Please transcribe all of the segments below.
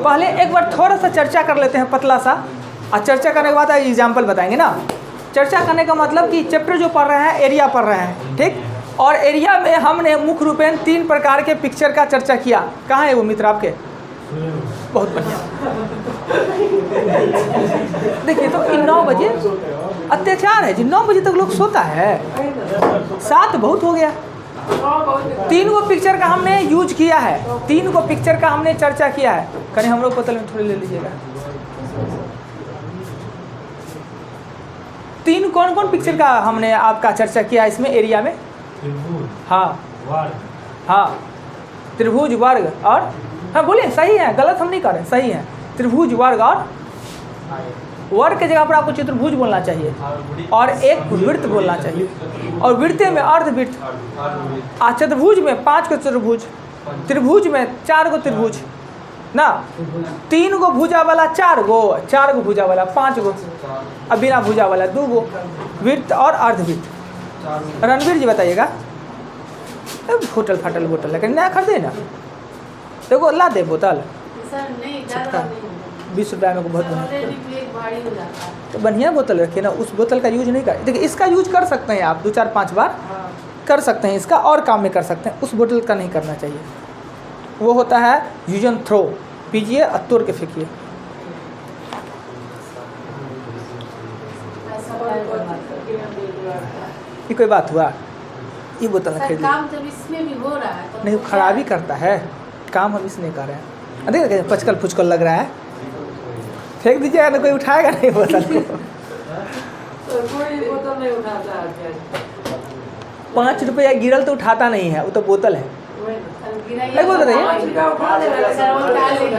पहले एक बार थोड़ा सा चर्चा कर लेते हैं पतला सा, और चर्चा करने के बाद एग्जाम्पल बताएंगे ना। चर्चा करने का मतलब कि चैप्टर जो पढ़ रहे हैं एरिया पढ़ रहे हैं, ठीक। और एरिया में हमने मुख्य रूपेण 3 प्रकार के पिक्चर का चर्चा किया। कहाँ है वो मित्र आपके? बहुत बढ़िया। देखिए तो 9 बजे अत्याचार है जी, 9 बजे तक लोग सोता है, 7 बहुत हो गया। 3 गो पिक्चर का हमने यूज किया है, 3 गो पिक्चर का हमने चर्चा किया है। कहीं हम लोग बोतल में थोड़ी ले लीजिएगा। 3 कौन कौन पिक्चर का हमने आपका चर्चा किया इसमें एरिया में? हाँ हाँ, त्रिभुज, वर्ग और, हाँ बोलिए, सही है, गलत हम नहीं कर रहे, सही है। त्रिभुज, वर्ग और, वर्ग की जगह पर आपको चतुर्भुज बोलना चाहिए और एक वृत्त बोलना चाहिए, और वृत्ते में अर्धवृत्त, चतुर्भुज में 5 को चतुर्भुज, त्रिभुज में 4 गो त्रिभुज ना, 3 गो भुजा वाला 4 गो, 4 गो भुजा वाला 5 गो, अब बिना भुजा वाला 2 गो, वृत्त और अर्धवृत्त। रणवीर जी बताइएगा। होटल फाटल बोतल लेकिन नया खरीदे ना, देखो ला दे बोतल सर, नहीं ज़्यादा नहीं, 20 रुपये में को बहुत बढ़िया, भारी हो जाता है। तो बढ़िया बोतल रखिए ना, उस बोतल का यूज नहीं कर। देखिए इसका यूज कर सकते हैं आप 2 4 5 बार कर सकते हैं, इसका और काम में कर सकते हैं, उस बोतल का नहीं करना चाहिए। वो होता है यूज एंड थ्रो, पीजिए और तोड़ के फेंकिए। ये कोई बात हुआ? ये बोतल खरीद ली। काम जब इसमें भी हो रहा है तो नहीं, खराबी करता है, काम हम इसलिए कर रहे हैं। देखिए पचकल फुचकल लग रहा है, फेंक दीजिएगा ना, कोई उठाएगा नहीं बोतल को। कोई बोतल नहीं उठाता है। 5 रुपया गिरल तो उठाता नहीं है, वो तो बोतल है। नहीं बोल रही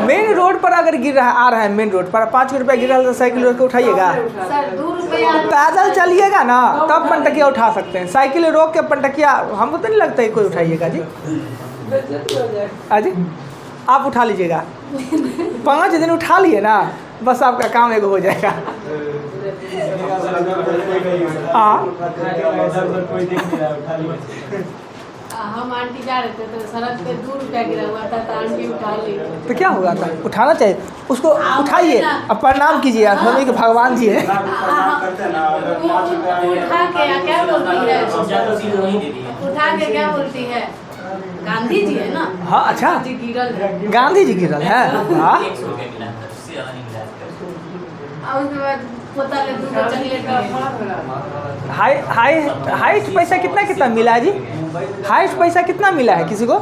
मेन रोड पर अगर गिर रहा आ रहा है, मेन रोड पर 5 रुपया गिरल तो साइकिल रोक के उठाइएगा। सर 2 रुपया पैदल चलिएगा ना तब पंटकिया उठा सकते हैं, साइकिल रोक के पंटकिया हमको तो नहीं लगता है कोई उठाइएगा जी। अजी आप उठा लीजिएगा, 5 दिन उठा लिए ना, बस आपका काम एगो हो जाएगा। हाँ हम आंटी जा रहे थे तो सड़क पे 2 रुपया गिरा हुआ था तो आंटी उठा ली। तो क्या होगा था, उठाना चाहिए उसको, उठाइए अब प्रणाम कीजिए, हमें कि भगवान जी है। उठा के क्या बोलती है, उठा के क्या बोलती है, गांधी जी है ना। हाँ अच्छा, जी गिरल है, गांधी जी गिरल है। हाँ और उसके बाद पोता ले 2 चॉकलेट हाइस्ट पैसा कितना मिला है जी? हाइस्ट पैसा कितना मिला है किसी को?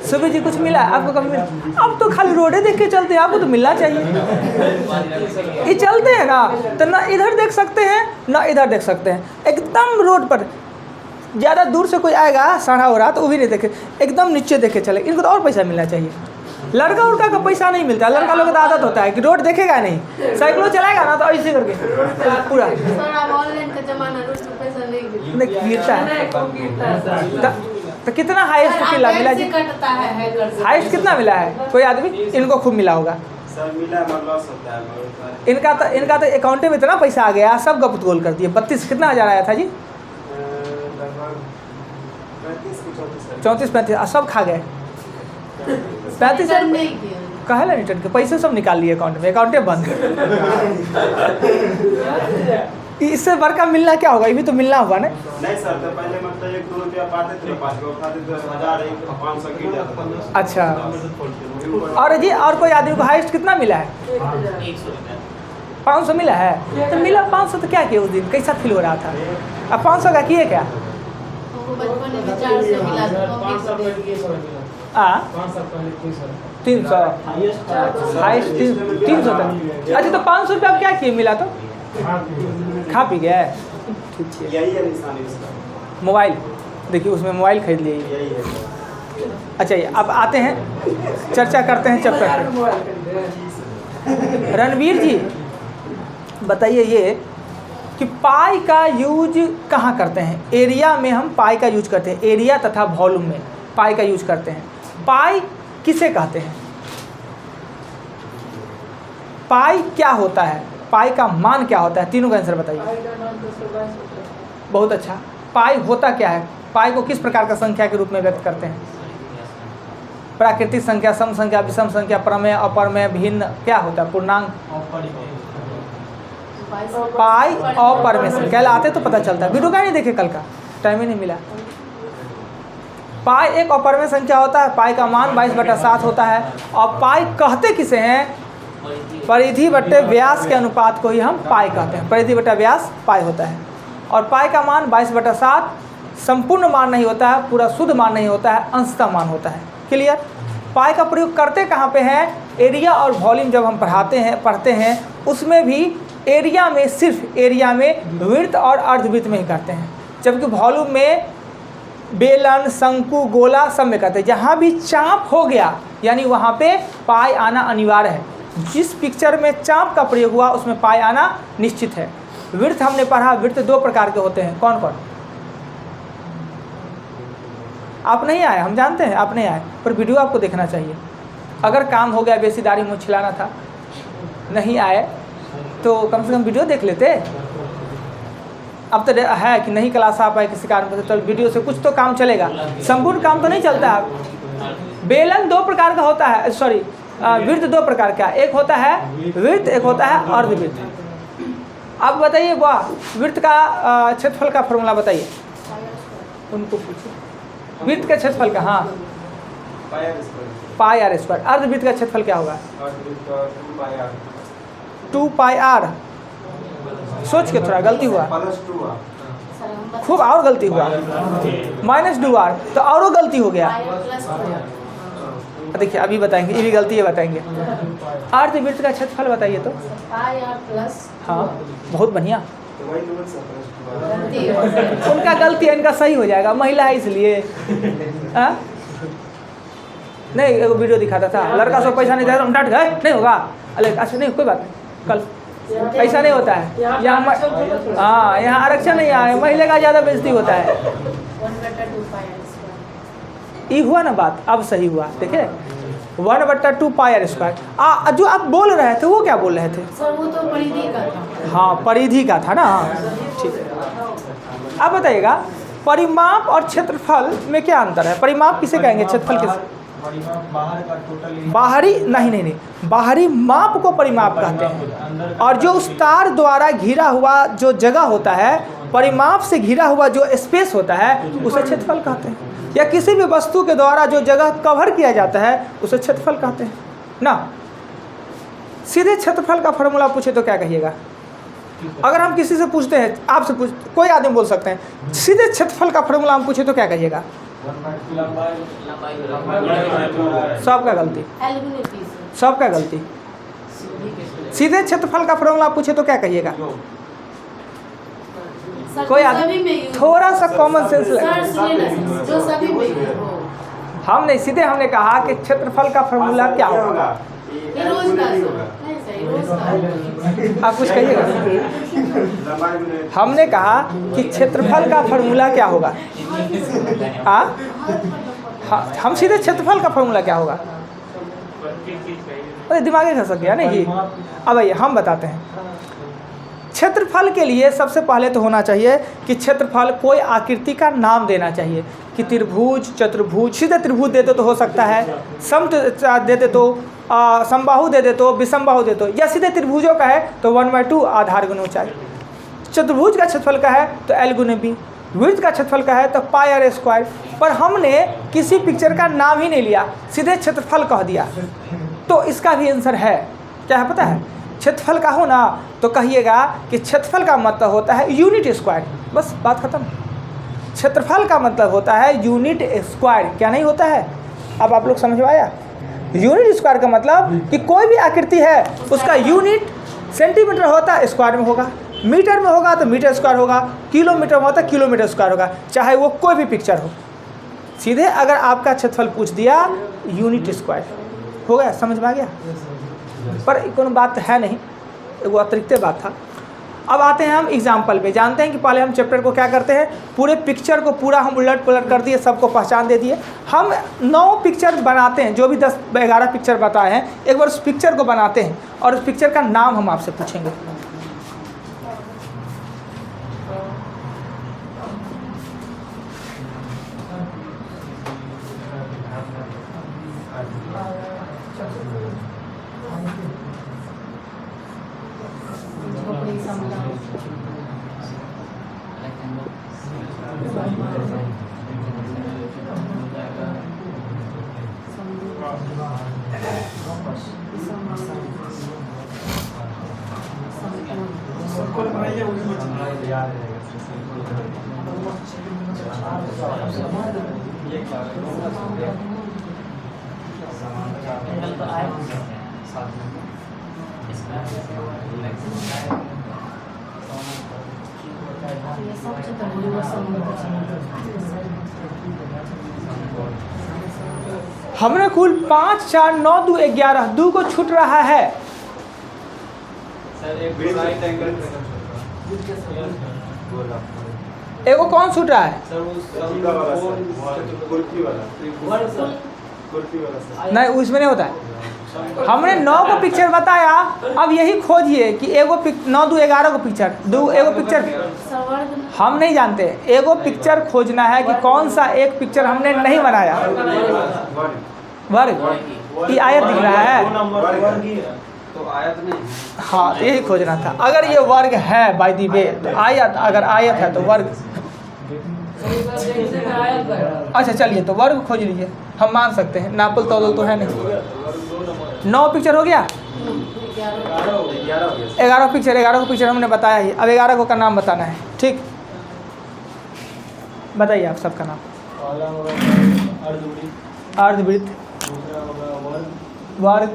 सुबह जी कुछ मिला है आपको? कभी मिला? अब तो खाली रोडे देख के चलते हैं, आपको तो मिलना चाहिए। ये चलते हैं ना तो ना इधर देख सकते हैं ना इधर देख सकते हैं, एकदम रोड पर ज़्यादा दूर से कोई आएगा सड़ा हो रहा तो वो भी नहीं देखे, एकदम नीचे देखे चले। इनको तो और पैसा मिलना चाहिए। लड़का उड़का का पैसा नहीं मिलता, लड़का लोग का आदत होता है कि रोड देखेगा नहीं, साइकिलों चलाएगा ना तो ऐसे करके पूरा ऑनलाइन का जमाना, रोड पे पैसा नहीं गिरता है। तो कितना हाईएस्ट मिला जी? कटता है, हाईएस्ट कितना मिला है कोई आदमी? इनको खूब मिला होगा। इनका तो अकाउंटे में इतना पैसा आ गया, सब गपत गोल कर दिए। 32 कितना हज़ार आया था जी? 34-35 सब खा गए। 35 कहे ला रिटर्न के पैसे सब निकाल लिए अकाउंट में, अकाउंटे बंद। इससे बड़का मिलना क्या होगा? ये भी तो मिलना होगा ना। नहीं सर, तो पहले मतलब 1-2 रुपया पाते थे, 5 को उठाते थे, 1000 500 गिर जाता। अच्छा, और जी और कोई आदमी को हाईएस्ट कितना मिला है? 500 मिला है। तो मिला 500 तो क्या किया उस दिन, कैसा फील हो रहा था? अब 500 का किए क्या? बचपन में 400 मिला था। 300 हाईएस्ट 300 तक। अच्छा तो 500 रुपया क्या किए मिला तो? खा पी गया। ठीक है, यही है निशानी इसका। मोबाइल देखिए, उसमें मोबाइल खरीद लिए। यही है। अच्छा ये अब आते हैं, चर्चा करते हैं चैप्टर पे। रणवीर जी बताइए ये कि पाई का यूज कहाँ करते हैं? एरिया में हम पाई का यूज करते हैं, एरिया तथा वॉल्यूम में पाई का यूज करते हैं। पाई किसे कहते हैं? पाई क्या होता है? पाई का मान क्या होता है? तीनों का आंसर बताइए। बहुत अच्छा। पाई होता क्या है? पाई को किस प्रकार का संख्या के रूप में व्यक्त करते हैं? प्राकृतिक संख्या, सम संख्या, विषम संख्या, प्रमेय, अपरमेय, भिन्न, क्या होता है? पूर्णांक। पाई अपरमेय संख्या कहलाते तो पता चलता है। वीडियो का नहीं देखे कल का, टाइम ही नहीं मिला। पाई एक अपरमेय संख्या होता है, पाई का मान 22/7 होता है। और पाई कहते किसे हैं? परिधि बट्टे व्यास के अनुपात को ही हम पाई कहते हैं। परिधि बट्टा व्यास पाई होता है। और पाई का मान 22/7 संपूर्ण मान नहीं होता है, पूरा शुद्ध मान नहीं होता है, अंशतः मान होता है। क्लियर? पाई का प्रयोग करते कहाँ पे हैं? एरिया और वॉल्यूम जब हम पढ़ते हैं उसमें भी एरिया में, सिर्फ एरिया में वृत्त और अर्धवृत्त में ही करते हैं, जबकि वॉल्यूम में बेलन, शंकु, गोला सब में करते हैं। जहाँ भी चाप हो गया यानी वहाँ पे पाई आना अनिवार्य है। जिस पिक्चर में चाप का प्रयोग हुआ उसमें पाई आना निश्चित है। वृत्त हमने पढ़ा, वृत्त 2 प्रकार के होते हैं। कौन कौन? आप नहीं आए, हम जानते हैं आप नहीं आए, पर वीडियो आपको देखना चाहिए। अगर काम हो गया, बेसीदारी मुँह छिलाना था, नहीं आए तो कम से कम वीडियो देख लेते। अब तो है कि नहीं क्लास आ पाए किसी कारण से, तो वीडियो से कुछ तो काम चलेगा, संपूर्ण काम तो नहीं चलता है। बेलन 2 प्रकार का होता है, सॉरी वृत्त 2 प्रकार का, एक होता है वृत्त, एक होता है अर्धवृत्त। अब बताइए वाह, वृत्त का क्षेत्रफल का फॉर्मूला बताइए, उनको पूछिए। वृत्त का क्षेत्रफल का, हाँ, पाई आर स्क्वायर। अर्धवृत्त का क्षेत्रफल क्या होगा? 2 पाई आर। सोच के थोड़ा गलती हुआ, खूब और गलती हुआ, -2r, तो और गलती हो गया। देखिए अभी बताएंगे, ये भी गलती है, बताएंगे। अर्धवृत्त का क्षेत्रफल बताइए तो। हाँ, बहुत बढ़िया। उनका गलती है, इनका सही हो जाएगा, महिला है इसलिए। नहीं, एक वीडियो दिखाता था, लड़का सब पैसा नहीं देता, हम डट गए, नहीं होगा। अरे अच्छा नहीं, कोई बात नहीं, कल ऐसा नहीं होता है यहाँ। हाँ, यहाँ आरक्षण नहीं आया, महिला का ज़्यादा बेइज्जती होता है। ये हुआ ना बात, अब सही हुआ। देखिए 1/2 पाई आर स्क्वायर। जो आप बोल रहे थे वो क्या बोल रहे थे? सर वो तो परिधि का था। हाँ, परिधि का था ना। ठीक है, अब बताइएगा परिमाप और क्षेत्रफल में क्या अंतर है? परिमाप किसे कहेंगे, क्षेत्रफल किसे? बाहरी नहीं, बाहरी माप को परिमाप कहते हैं। और जो उस तार द्वारा घिरा हुआ जो जगह होता है, परिमाप से घिरा हुआ जो स्पेस होता है, उसे क्षेत्रफल कहते हैं। या किसी भी वस्तु के द्वारा जो जगह कवर किया जाता है उसे क्षेत्रफल कहते हैं ना। सीधे क्षेत्रफल का फॉर्मूला पूछे तो क्या कहिएगा? अगर हम किसी से पूछते हैं, आपसे कोई आदमी बोल सकते हैं, सीधे क्षेत्रफल का फॉर्मूला हम पूछे तो क्या कहिएगा? सबका गलती, सबका गलती। सीधे क्षेत्रफल का फॉर्मूला पूछे तो क्या कहिएगा? कोई आदमी थोड़ा सा कॉमन सेंस जो सभी में हम नहीं, सीधे हमने कहा कि क्षेत्रफल का फॉर्मूला क्या होगा? आप कुछ कहिएगा। हमने कहा कि क्षेत्रफल का फॉर्मूला क्या होगा? हम सीधे क्षेत्रफल का फॉर्मूला क्या होगा? अरे दिमाग खसक गया ना ये। अब आइए हम बताते हैं। क्षेत्रफल के लिए सबसे पहले तो होना चाहिए कि क्षेत्रफल कोई आकृति का नाम देना चाहिए, कि त्रिभुज, चतुर्भुज। सीधे त्रिभुज देते तो हो सकता है, सम देते तो, समबाहु दे दे तो, विषमबाहु दे तो, या सीधे त्रिभुजों का है तो 1/2 आधार गुना ऊंचाई। चतुर्भुज का क्षेत्रफल का है तो L गुना B। वृत्त का क्षेत्रफल का है तो पाई आर स्क्वायर। पर हमने किसी पिक्चर का नाम ही नहीं लिया, सीधे क्षेत्रफल कह दिया, तो इसका भी आंसर है क्या है पता है? क्षेत्रफल का हो ना तो कहिएगा कि क्षेत्रफल का मतलब होता है यूनिट स्क्वायर। बस बात खत्म। क्षेत्रफल का मतलब होता है यूनिट स्क्वायर, क्या नहीं होता है? अब आप लोग समझ आया? यूनिट स्क्वायर का मतलब कि कोई भी आकृति है उसका यूनिट सेंटीमीटर होता है स्क्वायर में होगा, मीटर में होगा तो मीटर स्क्वायर होगा, किलोमीटर में होता है किलोमीटर स्क्वायर होगा, चाहे वो कोई भी पिक्चर हो। सीधे अगर आपका क्षेत्रफल पूछ दिया यूनिट स्क्वायर हो गया, समझ में आ गया? पर कोई बात है नहीं, वो अतिरिक्त बात था। अब आते हैं हम एग्जाम्पल पे। जानते हैं कि पहले हम चैप्टर को क्या करते हैं, पूरे पिक्चर को पूरा हम उलट पुलट कर दिए, सबको पहचान दे दिए। हम 9 पिक्चर बनाते हैं, जो भी 10-11 पिक्चर बताए हैं, एक बार उस पिक्चर को बनाते हैं और उस पिक्चर का नाम हम आपसे पूछेंगे। झोपड़ी समतल ये सब चतुर्भुज हमने कुल 5, 4, 9, 2, 11 2 को छूट रहा है। एगो कौन छूट रहा है? नहीं, उसमें नहीं होता है। हमने 9 को पिक्चर बताया, अब यही खोजिए कि एगो 9, 2, 11 को पिक्चर एगो पिक्चर हम नहीं जानते। एगो पिक्चर खोजना है कि कौन सा एक पिक्चर हमने नहीं बनाया। वर्ग ये आयत दिख रहा है तो आयत नहीं। हाँ, यही खोजना था। अगर ये वर्ग है बाय दी वे तो आयत, अगर आयत है तो वर्ग। अच्छा चलिए, तो वर्ग खोज लीजिए, हम मान सकते हैं। नापल तौल तो है नहीं। 9 पिक्चर हो गया, 11 को पिक्चर हमने बताया ही। अब 11 को का नाम बताना है। ठीक, बताइए आप सबका नाम। अर्धवृत्त, वर्ग,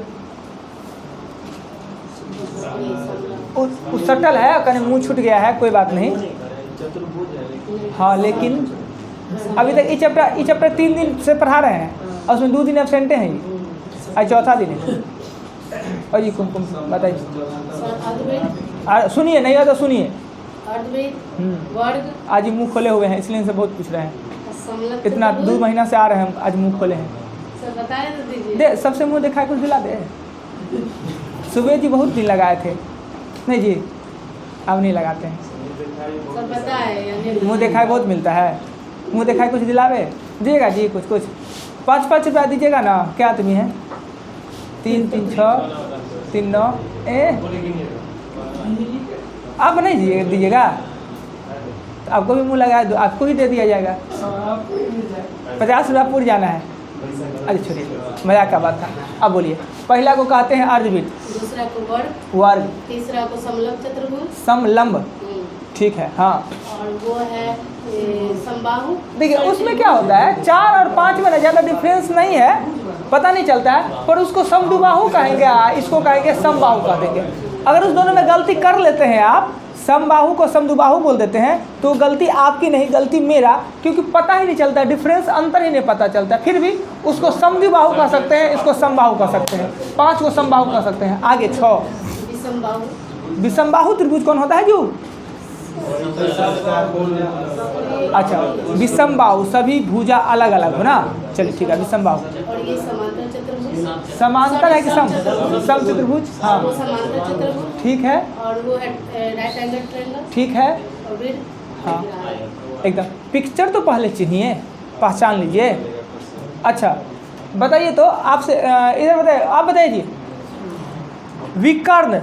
सटल है, कहीं मुंह छूट गया है, कोई बात नहीं। हाँ, लेकिन अभी तक ये चैप्टर 3 दिन से पढ़ा रहे हैं और उसमें 2 दिन एब्सेंटे हैं। आज चौथा दिन है। और जी कुमकुम बताइए। सुनिए, नहीं हो तो सुनिए। आज ही मुँह खोले हुए हैं, इसलिए इनसे बहुत पूछ रहे हैं। इतना 2 महीना से आ रहे हैं, आज मुँह खोले हैं। दे सबसे मुँह दिखाए कुछ दिला दे। सुबह जी बहुत दिन लगाए थे। नहीं जी, अब नहीं लगाते हैं। मुँह दिखाए बहुत मिलता है। मुँह दिखाए कुछ दिलावे दीजिएगा जी, कुछ 5 रुपया दीजिएगा ना। क्या आदमी है? 3, 3, 6, 3, 9 आप नहीं दीजिएगा तो आपको भी मुँह लगाए दो, आपको ही दे दिया जाएगा। 50 रुपया पूर जाना है। अरे छोड़िए, मजाक का बात था। अब बोलिए। पहला को कहते हैं अर्धवृत्त, दूसरा को वर्ग, तीसरा को समलंब चतुर्भुज, समलंब। ठीक है, हाँ। और वो है समबाहु। देखिए उसमें क्या होता है, 4 और 5 में ज़्यादा डिफरेंस नहीं है, पता नहीं चलता है, पर उसको समदुबाहु कहेंगे, इसको कहेंगे समबाहु कह देंगे। अगर उस दोनों में गलती कर लेते हैं आप, समबाहु को समदुबाहु बोल देते हैं, तो गलती आपकी नहीं, गलती मेरा, क्योंकि पता ही नहीं चलता, डिफरेंस अंतर ही नहीं पता चलता। फिर भी उसको समद्विबाहु कह सकते हैं, इसको समबाहु कह सकते हैं। 5 को समबाहु कह सकते हैं। आगे 6 विषमबाहु त्रिभुज कौन होता है जो? अच्छा, विषमबाहु सभी भुजा अलग अलग हो ना। चलिए ठीक है, विषमबाहु। और ये समांतर चतुर्भुज, समांतर है कि सम चतुर्भुज? हाँ, वो समांतर चतुर्भुज ठीक है। और वो राइट एंगल ट्रायंगल, ठीक है। और फिर हाँ, एकदम। पिक्चर तो पहले चिन्हिए, पहचान लीजिए। अच्छा बताइए, तो आपसे इधर बताइए, आप बताइए जी, विकर्ण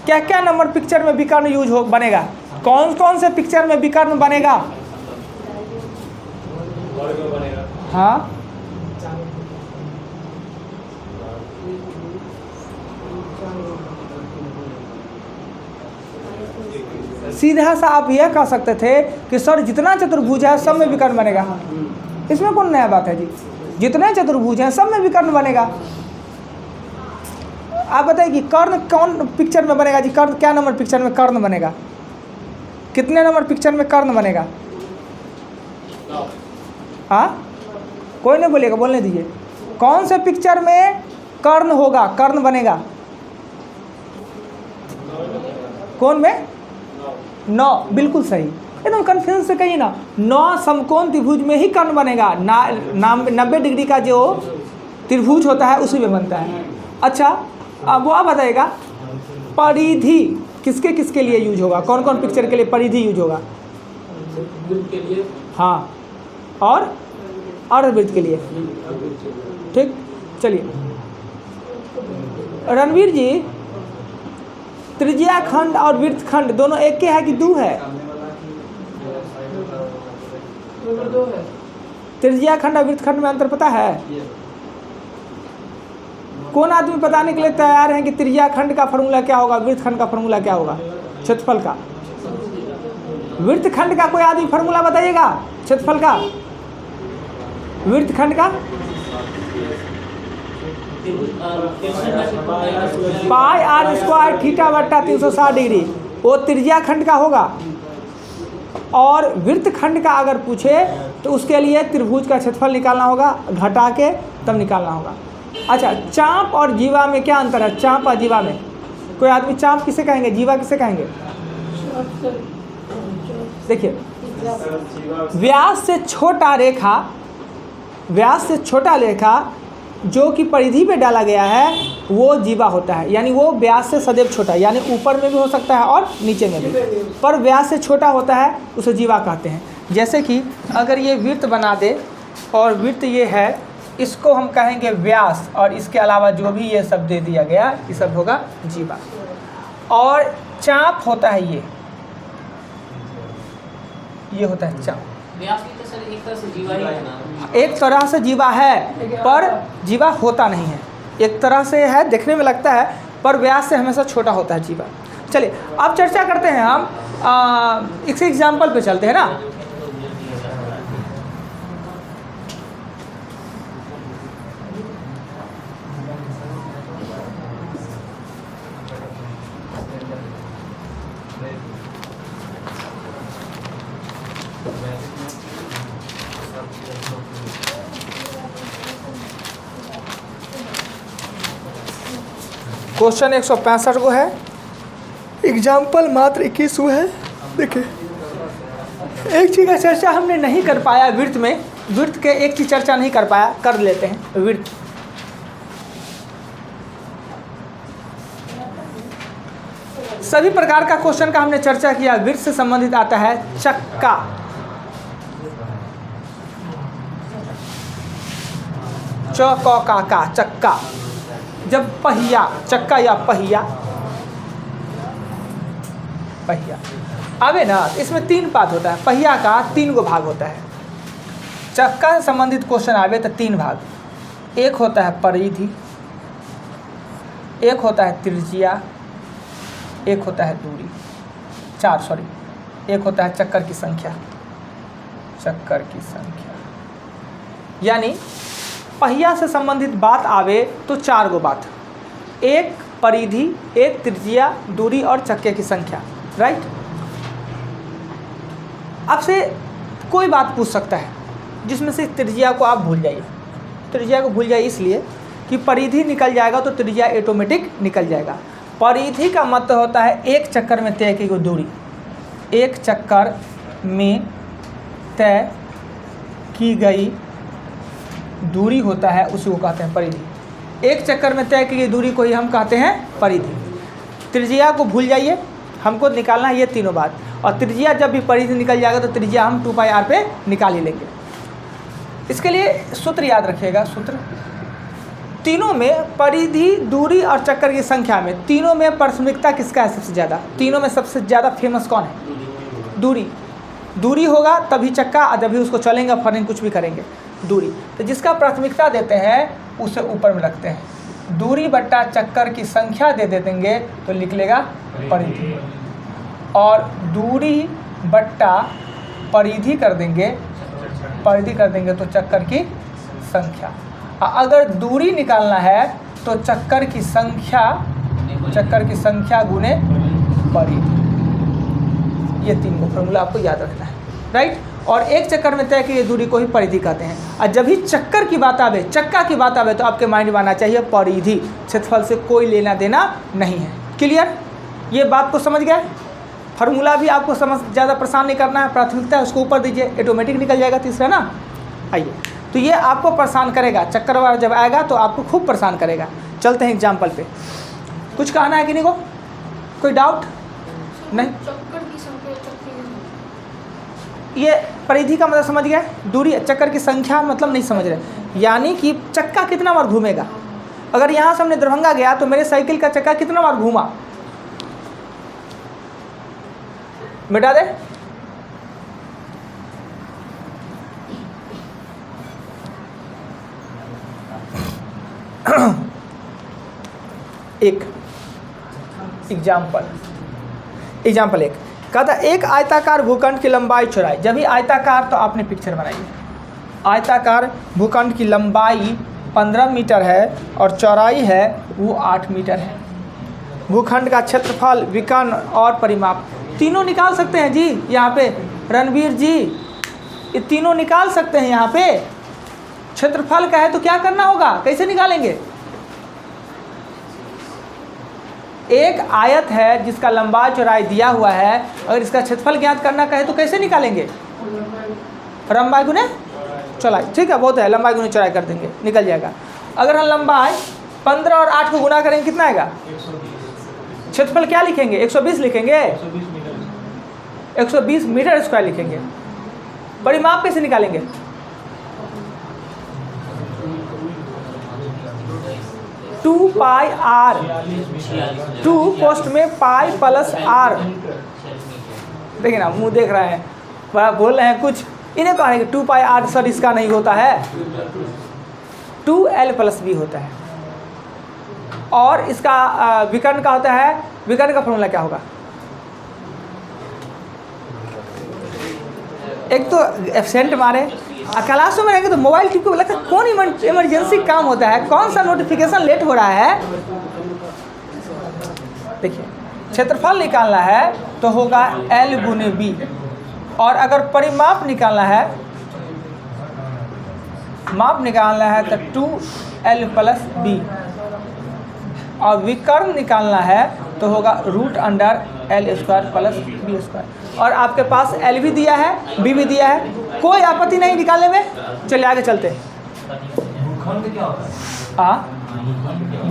क्या क्या नंबर पिक्चर में विकर्ण यूज हो बनेगा? कौन कौन से पिक्चर में विकर्ण बनेगा? हाँ, सीधा सा आप यह कह सकते थे कि सर जितना चतुर्भुज है सब में विकर्ण बनेगा। इसमें कौन नया बात है जी? जितने चतुर्भुज हैं सब में विकर्ण बनेगा। आप बताइए कि कर्ण कौन पिक्चर में बनेगा जी? कर्ण क्या नंबर पिक्चर में कर्ण बनेगा? कितने नंबर पिक्चर में कर्ण बनेगा? हाँ, कोई नहीं बोलेगा, बोलने दीजिए। कौन से पिक्चर में कर्ण होगा, कर्ण बनेगा? कौन में? 9, बिल्कुल सही, एकदम कन्फ्यूजन से कहिए ना। 9 समकोण त्रिभुज में ही कर्ण बनेगा। 90 डिग्री का जो त्रिभुज होता है उसी में बनता है। अच्छा, अब वो आप बताइएगा, परिधि किसके किसके लिए यूज होगा? कौन कौन पिक्चर के लिए परिधि यूज होगा? हाँ, और अर्धवृत्त के लिए। ठीक, चलिए रणवीर जी, त्रिज्या खंड और वृत्त खंड दोनों एक के है कि दो है? दो है। त्रिज्या खंड और वृत्त खंड में अंतर पता है? कौन आदमी बताने के लिए तैयार है कि त्रिज्या खंड का फॉर्मूला क्या होगा, वृत्त खंड का फॉर्मूला क्या होगा? क्षेत्रफल का। वृत्त खंड का कोई आदमी फॉर्मूला बताइएगा क्षेत्रफल का, वृत्त खंड का? पाई आर स्क्वायर थीटा बट्टा 360 डिग्री, वो त्रिज्या खंड का होगा। और वृत्त खंड का अगर पूछे तो उसके लिए त्रिभुज का क्षेत्रफल निकालना होगा, घटा के तब निकालना होगा। अच्छा, चाप और जीवा में क्या अंतर है? चाप और जीवा में कोई आदमी चाप किसे कहेंगे, जीवा किसे कहेंगे? देखिए, व्यास से छोटा रेखा, व्यास से छोटा रेखा जो कि परिधि पे डाला गया है वो जीवा होता है, यानी वो व्यास से सदैव छोटा, यानी ऊपर में भी हो सकता है और नीचे में भी, पर व्यास से छोटा होता है उसे जीवा कहते हैं। जैसे कि अगर ये वृत्त बना दे और वृत्त ये है, इसको हम कहेंगे व्यास, और इसके अलावा जो भी ये सब दे दिया गया ये सब होगा जीवा। और चाप होता है ये होता है चाप। व्यास भी तो सर एक तरह से जीवा ही है ना? एक तरह से जीवा है पर जीवा होता नहीं है, एक तरह से है, देखने में लगता है, पर व्यास से हमेशा छोटा होता है जीवा। चलिए अब चर्चा करते हैं हम इस एग्जाम्पल पे चलते हैं ना। क्वेश्चन 165 को है, एग्जाम्पल मात्र 21 को है। देखिए एक चीज़ का चर्चा हमने नहीं कर पाया वृत्त में, वृत्त के एक चीज़ चर्चा नहीं कर पाया, कर लेते हैं वृत्त। सभी प्रकार का क्वेश्चन का हमने चर्चा किया। वृत्त से संबंधित आता है चक्का, का चक्का, जब पहिया, चक्का या पहिया, पहिया आवे ना, इसमें 3 पार्ट होता है। पहिया का 3 गो भाग होता है। चक्का से संबंधित क्वेश्चन आवे तो 3 भाग, एक होता है परिधि, एक होता है त्रिज्या, एक होता है दूरी, 4 सॉरी, एक होता है चक्कर की संख्या, चक्कर की संख्या। यानी पहिया से संबंधित बात आवे तो 4 गो बात, एक परिधि, एक त्रिज्या, दूरी और चक्के की संख्या, राइट। आपसे कोई बात पूछ सकता है जिसमें से त्रिज्या को आप भूल जाइए। त्रिज्या को भूल जाइए इसलिए कि परिधि निकल जाएगा तो त्रिज्या ऑटोमेटिक निकल जाएगा। परिधि का मतलब होता है एक चक्कर में तय की गई दूरी, एक चक्कर में तय की गई दूरी होता है, उसी को कहते हैं परिधि। एक चक्कर में तय की गई दूरी को ही हम कहते हैं परिधि। त्रिज्या को भूल जाइए, हमको निकालना है ये तीनों बात। और त्रिज्या जब भी परिधि निकल जाएगा तो त्रिज्या हम 2πr पे निकाल ही लेंगे। इसके लिए सूत्र याद रखिएगा, सूत्र तीनों में, परिधि, दूरी और चक्कर की संख्या में, तीनों में प्राथमिकता किसका है सबसे ज़्यादा? तीनों में सबसे ज़्यादा फेमस कौन है? दूरी। दूरी होगा तभी चक्का, तभी उसको चलेंगे, फरेंगे, कुछ भी करेंगे। दूरी, तो जिसका प्राथमिकता देते हैं उसे ऊपर में रखते हैं। दूरी बट्टा चक्कर की संख्या दे देंगे तो लिख लेगा परिधि, और दूरी बट्टा परिधि कर देंगे, परिधि कर देंगे तो चक्कर की संख्या। अगर दूरी निकालना है तो चक्कर की संख्या, चक्कर की संख्या गुने परिधि। ये 3 को फॉर्मूला आपको याद रखना है, राइट। और एक चक्कर में तय की दूरी को ही परिधि कहते हैं। और जब भी चक्कर की बात आवे, चक्का की बात आवे, तो आपके माइंड में आना चाहिए परिधि, क्षेत्रफल से कोई लेना देना नहीं है। क्लियर? ये बात को समझ गए? फार्मूला भी आपको समझ, ज़्यादा परेशान नहीं करना है, प्राथमिकता है उसको ऊपर दीजिए, ऑटोमेटिक निकल जाएगा तीसरा ना। आइए, तो ये आपको परेशान करेगा, चक्कर वाला जब आएगा तो आपको खूब परेशान करेगा। चलते हैं एग्जाम्पल पे। कुछ कहना है कि नहीं को? कोई डाउट नहीं? ये परिधि का मतलब समझ गए, दूरी, चक्कर की संख्या मतलब नहीं समझ रहे, यानी कि चक्का कितना बार घूमेगा। अगर यहाँ से हमने दरभंगा गया तो मेरे साइकिल का चक्का कितना बार घूमा, मिटा दे। एक एग्जाम्पल एक कहता है एक आयताकार भूखंड की लंबाई चौड़ाई, जब भी आयताकार तो आपने पिक्चर बनाई है, आयताकार भूखंड की लंबाई 15 मीटर है और चौड़ाई है वो 8 मीटर है। भूखंड का क्षेत्रफल, विकर्ण और परिमाप तीनों निकाल सकते हैं जी। यहाँ पे रणवीर जी ये तीनों निकाल सकते हैं। यहाँ पे क्षेत्रफल का है तो क्या करना होगा, कैसे निकालेंगे? एक आयत है जिसका लंबाई चौड़ाई दिया हुआ है, अगर इसका क्षेत्रफल ज्ञात करना कहे तो कैसे निकालेंगे? लंबाई गुने चौड़ाई, ठीक है, बहुत है, लंबाई गुने चौड़ाई कर देंगे, निकल जाएगा। अगर हम लंबाई 15 और 8 को गुना करेंगे कितना आएगा? क्षेत्रफल क्या लिखेंगे? 120 लिखेंगे, 120 मीटर स्क्वायर लिखेंगे। परिमाप कैसे निकालेंगे? 2 पाई आर, 2 पोस्ट में पाई प्लस आर। देखिए ना, मुंह देख रहे हैं, बड़ा बोल रहे हैं कुछ, इन्हें कहा है कि 2 पाई आर सर इसका नहीं होता है, 2l प्लस बी होता है। और इसका विकर्ण का होता है, विकर्ण का फॉर्मूला क्या होगा? एक तो एब्सेंट मारे, क्लास में रहेंगे तो मोबाइल टिप को लगता है कौन इमरजेंसी काम होता है, कौन सा नोटिफिकेशन लेट हो रहा है। देखिए क्षेत्रफल निकालना है तो होगा L गुने बी, और अगर परिमाप निकालना है, माप निकालना है तो 2l प्लस बी, और विकर्ण निकालना है तो होगा √l square plus B square. और आपके पास L भी दिया है, B भी दिया है, कोई आपत्ति नहीं निकालने में। चलिए आगे चलते हैं। भूखंड क्या होता है?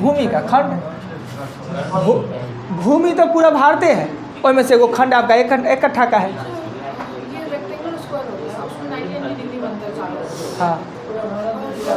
भूमि का खंड, भूमि तो पूरा भारत है, और में से वो खंड आपका एक कट्ठा का है। ये रेक्टेंगल स्क्वायर होता है, उसमें 90 डिग्री बनता है चारों। हाँ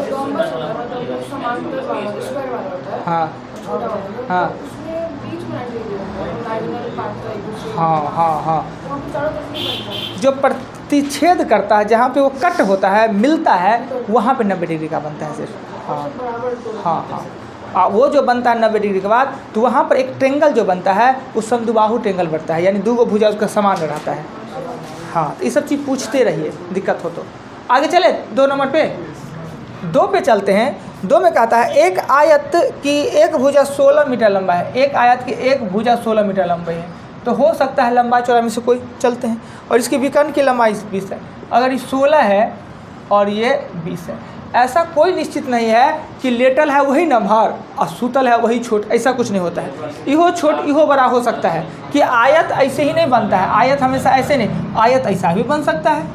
डोमस होता है, मतलब समांतर वाला स्क्वायर वाला होता है, हाँ छोटा होता है, हाँ उसमें बीच में 90 डिग्री होता है, डायगोनल काटता है एक दूसरे को। हाँ हाँ हाँ, वहाँ पे चारों तरफ नहीं बनता है। जो प्रतिच्छेद करता है, जहाँ पे वो कट होता है, मिलता है, वहाँ पे 90 डिग्री का बनता है सिर्फ। हाँ बराबर तो हाँ हाँ, वो जो बनता है 90 डिग्री के बाद, तो वहाँ पर एक ट्रेंगल जो बनता है वो समद्विबाहु ट्रेंगल बनता है, यानी दो गो भुजा उसका समान रहता है। हाँ, तो ये सब चीज़ पूछते रहिए, दिक्कत हो तो। आगे चले 2 नंबर पे, 2 पे चलते हैं। 2 में कहता है एक आयत की एक भुजा 16 मीटर लंबा है, एक आयत की एक भुजा 16 मीटर लंबाई है, तो हो सकता है लंबाई चौड़ाई में से कोई चलते हैं, और इसकी विकर्ण की लंबाई 20 है। अगर ये 16 है और ये 20 है, ऐसा कोई निश्चित नहीं है कि लेटल है वही नम्हर और सूतल है वही छोट, ऐसा कुछ नहीं होता है। इहो छोट इहो बड़ा हो सकता है, कि आयत ऐसे ही नहीं बनता है, आयत हमेशा ऐसे नहीं, आयत ऐसा भी बन सकता है।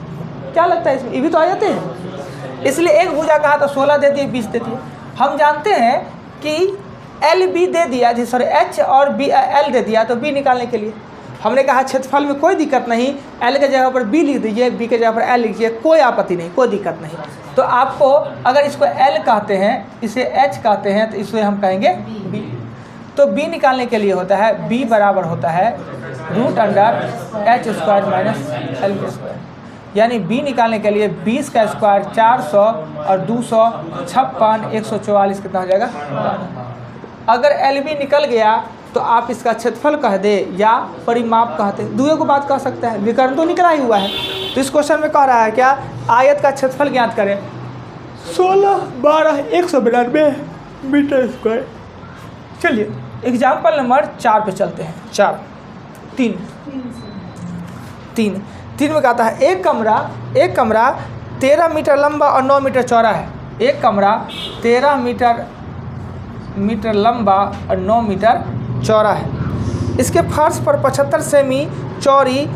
क्या लगता है इसमें? ये भी तो आयत है, इसलिए एक भुजा कहा तो 16 दे दिए, 20 दे दिए। हम जानते हैं कि एल बी दे दिया, सॉरी एच और बी एल दे दिया, तो बी निकालने के लिए हमने कहा क्षेत्रफल में कोई दिक्कत नहीं, एल के जगह पर बी लिख दीजिए, बी के जगह पर एल लिखिए, कोई आपत्ति नहीं, कोई दिक्कत नहीं। तो आपको अगर इसको एल कहते हैं, इसे एच कहते हैं, तो इसे हम कहेंगे बी। तो बी निकालने के लिए होता है, बी बराबर होता है √h² माइनस एल के स्क्वायर, यानी बी निकालने के लिए 20 का स्क्वायर 400 और 256 144 कितना हो जाएगा? अगर एल बी निकल गया तो आप इसका क्षेत्रफल कह दे या परिमाप कहते, दुए को बात कह सकता है, विकर्ण तो निकला ही हुआ है। तो इस क्वेश्चन में कह रहा है क्या, आयत का क्षेत्रफल ज्ञात करें, 16 12 192 मीटर स्क्वायर। चलिए एग्जाम्पल नंबर 4 पे चलते हैं। 3 में कहता है एक कमरा 13 मीटर लंबा और 9 मीटर चौड़ा है। एक कमरा 13 मीटर लंबा और 9 मीटर चौड़ा है। इसके फर्श पर 75 सेमी चौड़ी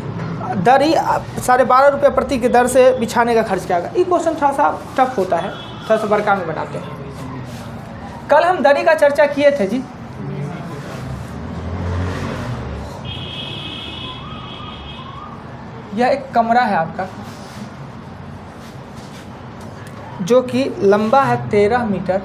दरी 12.5 रुपये प्रति की दर से बिछाने का खर्च क्या होगा? ये क्वेश्चन थोड़ा सा टफ होता है, थोड़ा सा बड़का में बनाते हैं। कल हम दरी का चर्चा किए थे जी, यह एक कमरा है आपका, जो कि लंबा है 13 मीटर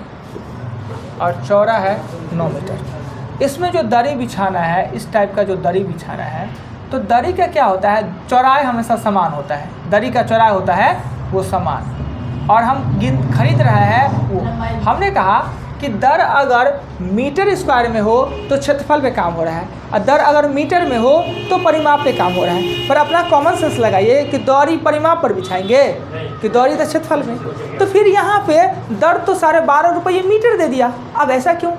और चौड़ा है 9 मीटर। इसमें जो दरी बिछाना है, इस टाइप का जो दरी बिछाना है, तो दरी का क्या होता है, चौड़ाई हमेशा समान होता है, दरी का चौड़ाई होता है वो समान, और हम खरीद रहे हैं वो। हमने कहा कि दर अगर मीटर स्क्वायर में हो तो क्षेत्रफल पे काम हो रहा है, और दर अगर मीटर में हो तो परिमाप पे काम हो रहा है। पर अपना कॉमन सेंस लगाइए कि दौरी परिमाप पर बिछाएंगे कि दौरी तो क्षेत्रफल में, तो फिर यहाँ पे दर तो 12.5 रुपये मीटर दे दिया। अब ऐसा क्यों?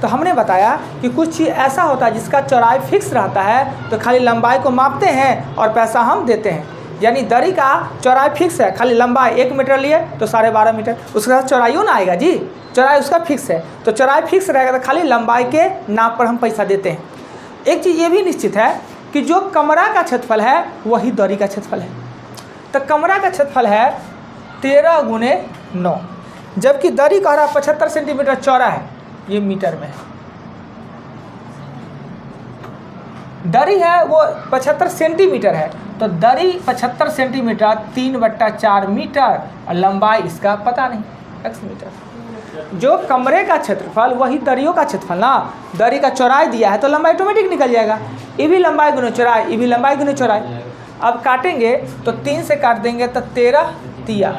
तो हमने बताया कि कुछ चीज़ ऐसा होता है जिसका चौड़ाई फिक्स रहता है, तो खाली लंबाई को मापते हैं और पैसा हम देते हैं। यानी दरी का चौड़ाई फिक्स है, खाली लंबाई 1 मीटर लिए तो 12.5 मीटर, उसके साथ चौड़ाइयों ना आएगा जी, चौड़ाई उसका फिक्स है, तो चौड़ाई फिक्स रहेगा तो खाली लंबाई के नाप पर हम पैसा देते हैं। एक चीज़ ये भी निश्चित है कि जो कमरा का क्षेत्रफल है वही दरी का क्षेत्रफल है। तो कमरा का क्षेत्रफल है 13 गुने 9, जबकि दरी का 75 सेंटीमीटर चौड़ा है, ये मीटर में है। दरी है वो 75 सेंटीमीटर है, तो दरी 75 सेंटीमीटर 3/4 मीटर, और लंबाई इसका पता नहीं x मीटर। जो कमरे का क्षेत्रफल वही दरियों का क्षेत्रफल ना, दरी का चौड़ाई दिया है तो लंबाई ऑटोमेटिक निकल जाएगा, ये भी लंबाई गुने चौड़ाई, ये भी लंबाई गुने चौड़ाई। अब काटेंगे तो 3 से काट देंगे तो 13 तिया,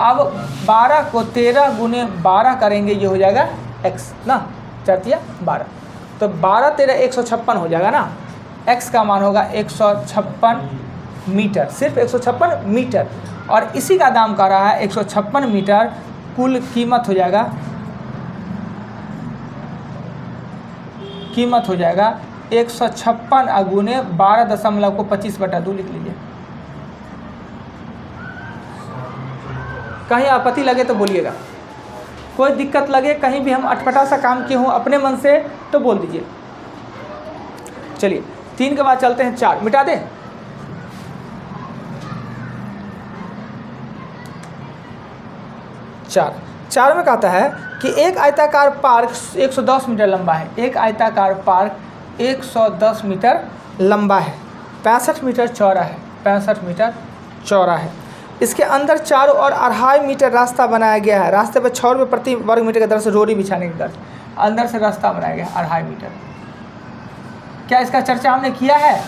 अब 12 को 13 गुने 12 करेंगे, ये हो जाएगा x ना, 4 तिया 12, तो 12 13 156 हो जाएगा ना। x का मान होगा 156 मीटर, सिर्फ 156 मीटर, और इसी का दाम कह रहा है 156 मीटर। कुल कीमत हो जाएगा 156 गुने 12.25/2 लिख लीजिए। कहीं आपत्ति लगे तो बोलिएगा, कोई दिक्कत लगे, कहीं भी हम अटपटा सा काम किए हों अपने मन से तो बोल दीजिए। चलिए 3 के बाद चलते हैं 4, मिटा दें। चार में कहता है कि एक आयताकार पार्क 110 मीटर लंबा है, एक आयताकार पार्क 110 मीटर लंबा है, 65 मीटर चौड़ा है, 65 मीटर चौड़ा है। इसके अंदर चारों ओर 2.5 मीटर रास्ता बनाया गया है, रास्ते पर 6 रुपये प्रति वर्ग मीटर की दर से रोड़ी बिछाने की दर, अंदर से रास्ता बनाया गया 2.5 मीटर। क्या इसका चर्चा हमने किया है?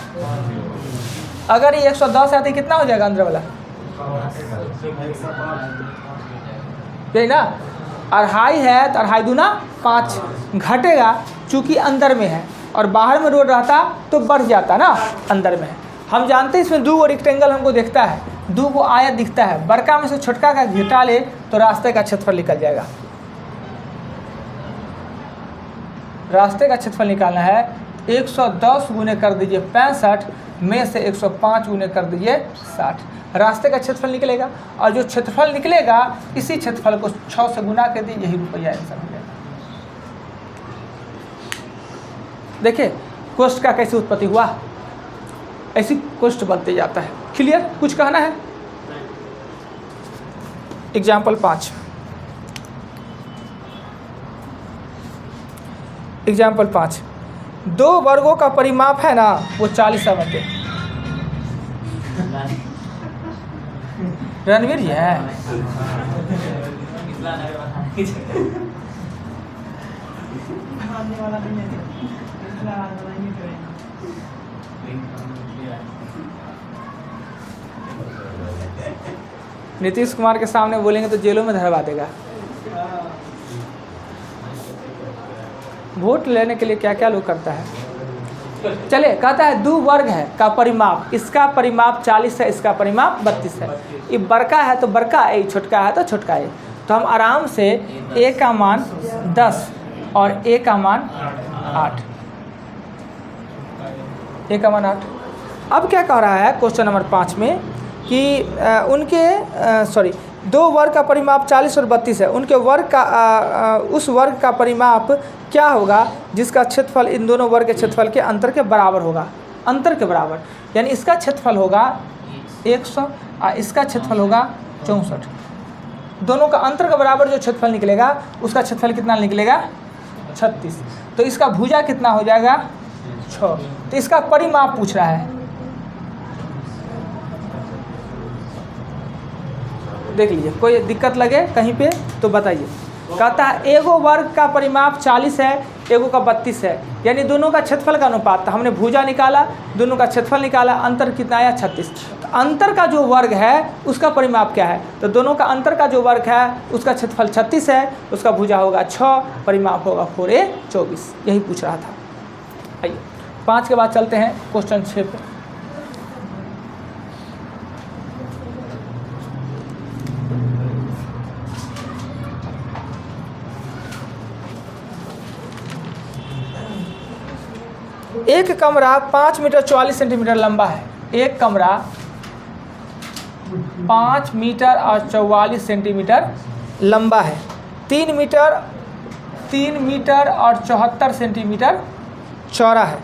अगर ये 110 है तो कितना हो जाएगा अंदर वाला, यही ना, 2.5 है तो 2.5 दूना 5 घटेगा, चूँकि अंदर में है, और बाहर में रोड रहता तो बढ़ जाता ना, अंदर में है। हम जानते हैं इसमें 2 रेक्टेंगल हमको दिखता है, 2 आयत दिखता है, बड़का में से छोटका का घटा ले तो रास्ते का क्षेत्रफल निकल जाएगा। रास्ते का क्षेत्रफल निकालना है, 110 गुने कर दीजिए 65 में से 105 गुने कर दीजिए 60, रास्ते का क्षेत्रफल निकलेगा, और जो क्षेत्रफल निकलेगा इसी क्षेत्रफल को 6 से गुना कर दीजिए, यही रुपया आंसर हो जाएगा। देखिए कोष्ठ का कैसे उत्पत्ति हुआ, ऐसी कोष्ठ बनते जाता है। क्लियर? कुछ कहना है? एग्जाम्पल 5, एग्जाम्पल 5, 2 वर्गों का परिमाप है ना वो 40 समझते। रणवीर जी है, नीतीश कुमार के सामने बोलेंगे तो जेलों में धरवा देगा। वोट लेने के लिए क्या क्या लोग करता है। चले, कहता है 2 वर्ग है का परिमाप, इसका परिमाप 40 है, इसका परिमाप 32 है। ये बड़का है तो बड़का है, छोटका है तो छोटका है। तो हम आराम से a का मान 10 और a का मान 8, a का मान 8। अब क्या कह रहा है क्वेश्चन नंबर 5 में कि उनके 2 वर्ग का परिमाप 40 और 32 है, उनके वर्ग का उस वर्ग का परिमाप क्या होगा जिसका क्षेत्रफल इन दोनों वर्ग के क्षेत्रफल के अंतर के बराबर होगा। अंतर के बराबर यानी इसका क्षेत्रफल होगा 100 और इसका क्षेत्रफल होगा 64। दोनों का अंतर के बराबर जो क्षेत्रफल निकलेगा उसका क्षेत्रफल कितना निकलेगा 36। तो इसका भुजा कितना हो जाएगा 6। तो इसका परिमाप पूछ रहा है, देख लीजिए, कोई दिक्कत लगे कहीं पे तो बताइए। कहता है एगो वर्ग का परिमाप 40 है, एगो का 32 है, यानी दोनों का क्षेत्रफल का अनुपात था। हमने भुजा निकाला, दोनों का क्षेत्रफल निकाला, अंतर कितना आया 36। तो अंतर का जो वर्ग है उसका परिमाप क्या है, तो दोनों का अंतर का जो वर्ग है उसका क्षेत्रफल 36 है, उसका भुजा होगा 6, परिमाप होगा 4a 24। यही पूछ रहा था। आइए 5 के बाद चलते हैं क्वेश्चन 6 पे। एक कमरा 5 मीटर 44 सेंटीमीटर लंबा है। एक कमरा 5 मीटर और 44 सेंटीमीटर लंबा है। 3 मीटर और 74 सेंटीमीटर चौड़ा है।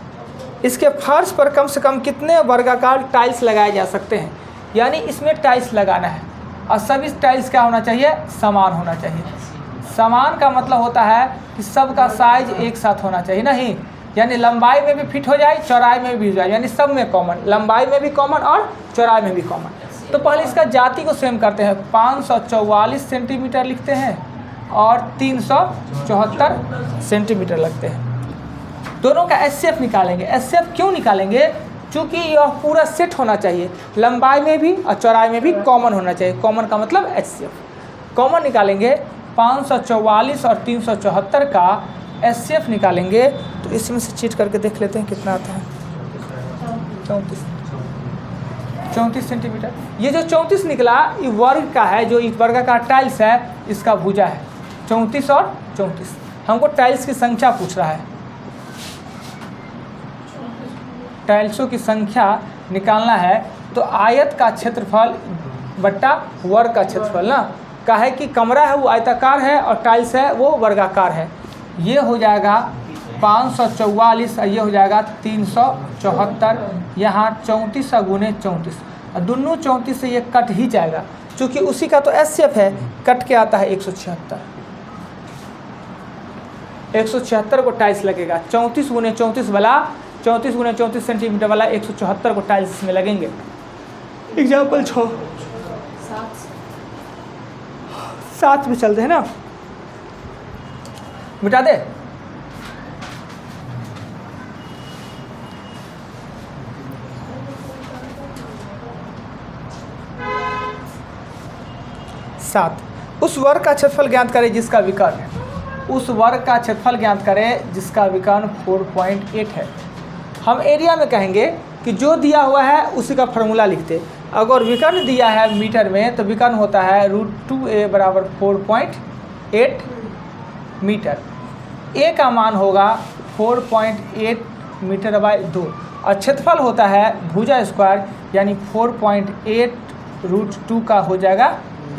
इसके फर्श पर कम से कम कितने वर्गाकार टाइल्स लगाए जा सकते हैं, यानी इसमें टाइल्स लगाना है और सभी टाइल्स क्या होना चाहिए, समान होना चाहिए। समान का मतलब होता है कि सबका साइज एक साथ होना चाहिए, नहीं यानी लंबाई में भी फिट हो जाए, चौड़ाई में भी हो जाए, यानी सब में कॉमन, लंबाई में भी कॉमन और चौड़ाई में भी कॉमन। तो पहले इसका जाति को सेम करते हैं, 544 सेंटीमीटर लिखते हैं और 374 सेंटीमीटर लगते हैं। दोनों का एचसीएफ निकालेंगे। एचसीएफ क्यों निकालेंगे, क्योंकि यह पूरा सेट होना चाहिए, लंबाई में भी और चौड़ाई में भी कॉमन होना चाहिए। कॉमन का मतलब एचसीएफ। कॉमन निकालेंगे 544 और 374 का एचसीएफ निकालेंगे, तो इसमें से चीट करके देख लेते हैं कितना आता है। 34 सेंटीमीटर। ये जो 34 निकला ये वर्ग का है, जो इस वर्गाकार टाइल्स है इसका भुजा है। 34 और 34 हमको टाइल्स की संख्या पूछ रहा है, टाइल्सों की संख्या निकालना है। तो आयत का क्षेत्रफल बट्टा वर्ग का क्षेत्रफल ना, का है कि कमरा है वो आयताकार है और टाइल्स है वो वर्गाकार है। ये हो जाएगा 544 और ये हो जाएगा 374, यहाँ 34 गुने 34 और दोनों 34 से ये कट ही जाएगा, क्योंकि उसी का तो एचसीएफ है, कट के आता है 176। 176 को टाइल्स लगेगा। 34 गुने 34 वाला, 34 गुने 34 सेंटीमीटर वाला 174 को टाइल्स में लगेंगे। एग्जाम्पल 6 7 में चलते हैं ना, मिटा दे। सात, उस वर्ग का क्षेत्रफल ज्ञात करें जिसका विकर्ण, उस वर्ग का क्षेत्रफल ज्ञात करें जिसका विकर्ण 4.8 है। हम एरिया में कहेंगे कि जो दिया हुआ है उसी का फॉर्मूला लिखते। अगर विकर्ण दिया है मीटर में तो विकर्ण होता है √2a बराबर 4.8 मीटर। ए का मान होगा 4.8 मीटर बाई 2 और क्षेत्रफल होता है भुजा स्क्वायर, यानी 4.8 √2 का हो जाएगा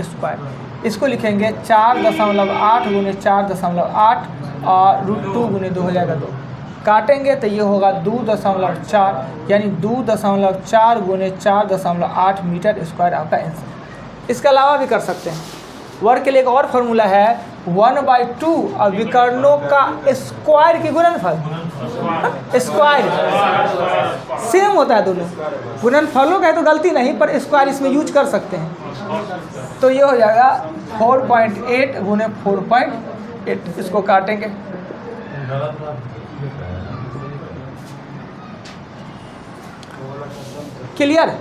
स्क्वायर। इसको लिखेंगे 4.8 गुने 4.8 और √2 गुने 2 हो जाएगा 2। काटेंगे तो ये होगा 2.4, यानी 2.4 गुने 4.8 मीटर स्क्वायर आपका आंसर। इसके अलावा भी कर सकते हैं। वर्ग के लिए एक और फार्मूला है 1/2 और विकर्णों का स्क्वायर की गुणनफल, स्क्वायर सेम होता है दोनों। गुणनफलों का है तो गलती नहीं, पर स्क्वायर इसमें यूज कर सकते हैं। तो ये हो जाएगा 4.8 गुने 4.8। इसको काटेंगे, क्लियर।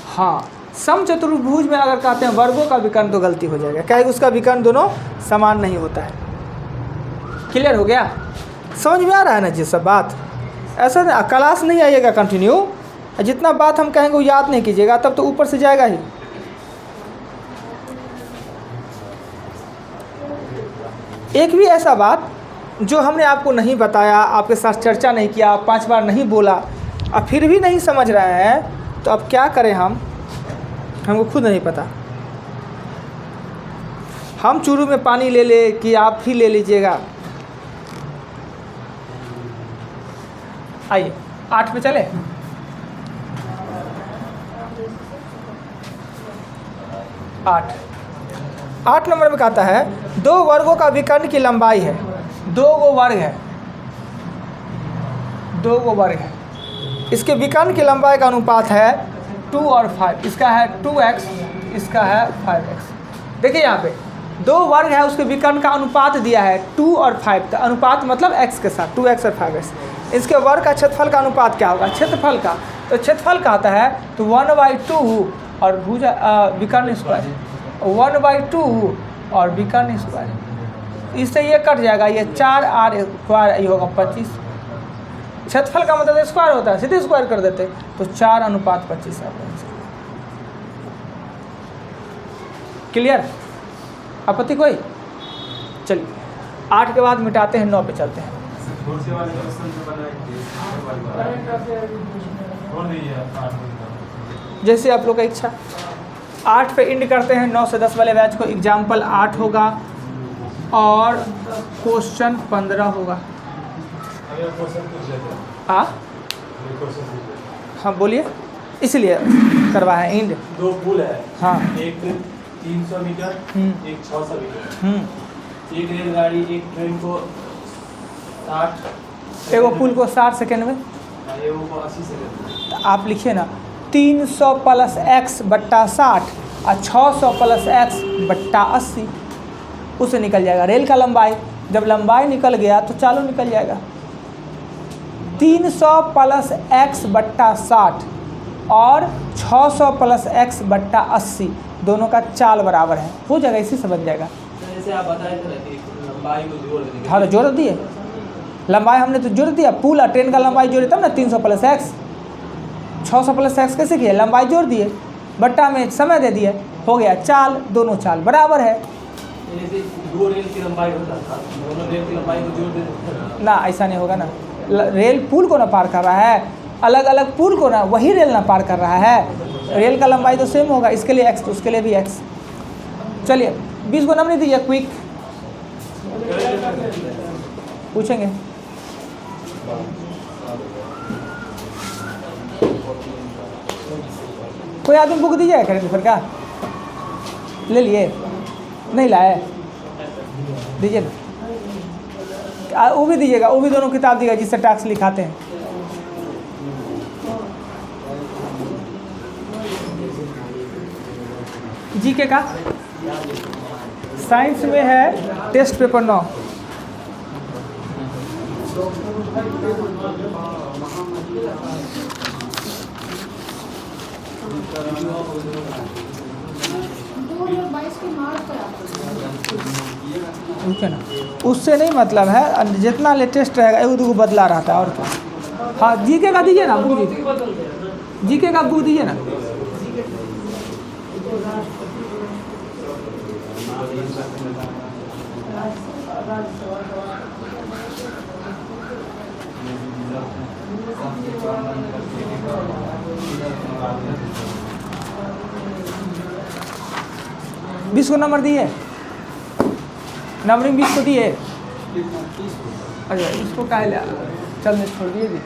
हाँ, समचतुर्भुज में अगर कहते हैं वर्गों का विकर्ण तो गलती हो जाएगा, क्या है उसका विकर्ण दोनों समान नहीं होता है। क्लियर हो गया, समझ में आ रहा है ना जी सब बात। ऐसा नहीं क्लास नहीं आइएगा कंटिन्यू, जितना बात हम कहेंगे वो याद नहीं कीजिएगा, तब तो ऊपर से जाएगा ही। एक भी ऐसा बात जो हमने आपको नहीं बताया, आपके साथ चर्चा नहीं किया, 5 बार नहीं बोला, अब फिर भी नहीं समझ रहे हैं, तो अब क्या करें हमको खुद नहीं पता। हम चूरू में पानी ले ले कि आप ही ले लीजिएगा। आइए 8 पे चले। आठ नंबर में कहता है 2 वर्गों का विकर्ण की लंबाई है, 2 गो वर्ग है, 2 गो वर्ग है, इसके विकर्ण की लंबाई का अनुपात है 2 और 5। इसका है 2x, इसका है 5x। देखिए यहाँ पे 2 वर्ग है, उसके विकर्ण का अनुपात दिया है 2 और 5 का अनुपात, मतलब x के साथ 2x और 5x। इसके वर्ग का क्षेत्रफल का अनुपात क्या होगा? क्षेत्रफल का, तो क्षेत्रफल का आता है तो 1/2 और भुजा विकर्ण स्क्वायर 1/2 और विकर्ण स्क्वायर, इससे ये कट जाएगा, ये 4r स्क्वायर, ये होगा 25। क्षेत्रफल का मतलब स्क्वायर होता है, सीधे स्क्वायर कर देते तो 4:25 आता है। क्लियर? आपत्ति कोई? चलिए 8 के बाद मिटाते हैं, 9 पे चलते हैं। जैसे आप लोग का इच्छा। 8 पे इंड करते हैं, 9 से 10 वाले बैच को। एग्जाम्पल 8 होगा और क्वेश्चन 15 होगा। हाँ बोलिए, इसलिए करवा है इंड। 2 पुल है, हाँ एक 300 मीटर, एक 600 मीटर। एक रेलगाड़ी, एक ट्रेन को 60, एगो पुल को 60 सेकेंड में, एगो को 80 सेकंड। तो आप लिखिए ना 300 + x बट्टा 60 और 600 + x बट्टा 80, उससे निकल जाएगा रेल का लंबाई। जब लंबाई निकल गया तो चालू निकल जाएगा। 300 + x बट्टा 60 और 600 + x बट्टा 80 दोनों का चाल बराबर है, हो जाएगा, इसी से बन जाएगा। जैसे आप बताए थे ना कि लंबाई को जोड़ देंगे। हाँ तो जोड़ दिए, लंबाई हमने तो जोड़ दिया, पुल और ट्रेन का लंबाई जोड़े तब ना 300 + x। 600 + x कैसे किए? लंबाई जोड़ दिए, बट्टा में समय दे दिए, हो गया चाल, दोनों चाल बराबर है। जैसे 2 रेल की लंबाई होता था, दोनों रेल की लंबाई को जोड़ देते ना, ऐसा नहीं होगा ना। रेल पुल को ना पार कर रहा है, अलग अलग पुल को ना, वही रेल ना पार कर रहा है। रेल का लंबाई तो सेम होगा, इसके लिए x तो उसके लिए भी x। चलिए 20 को नंबर नहीं दीजिए, क्विक पूछेंगे। कोई आदमी बुक दीजिएगा करेंट अफेयर का? ले लिए? नहीं लाए? दीजिए ना, वो भी दीजिएगा, वो भी दोनों किताब दीजिएगा जिससे टैक्स लिखाते हैं। जीके का साइंस में है टेस्ट पेपर 9। ठीक है ना, उससे नहीं मतलब है, जितना लेटेस्ट रहेगा एक दो बदला रहता है और क्या। हाँ जीके का दीजिए ना, बुक दीजिए, जीके का बुक दीजिए ना। बीस को नंबर दिए, नंबरिंग 20 को दिए। अच्छा इसको काहे ले चलने छोड़ दिए जी।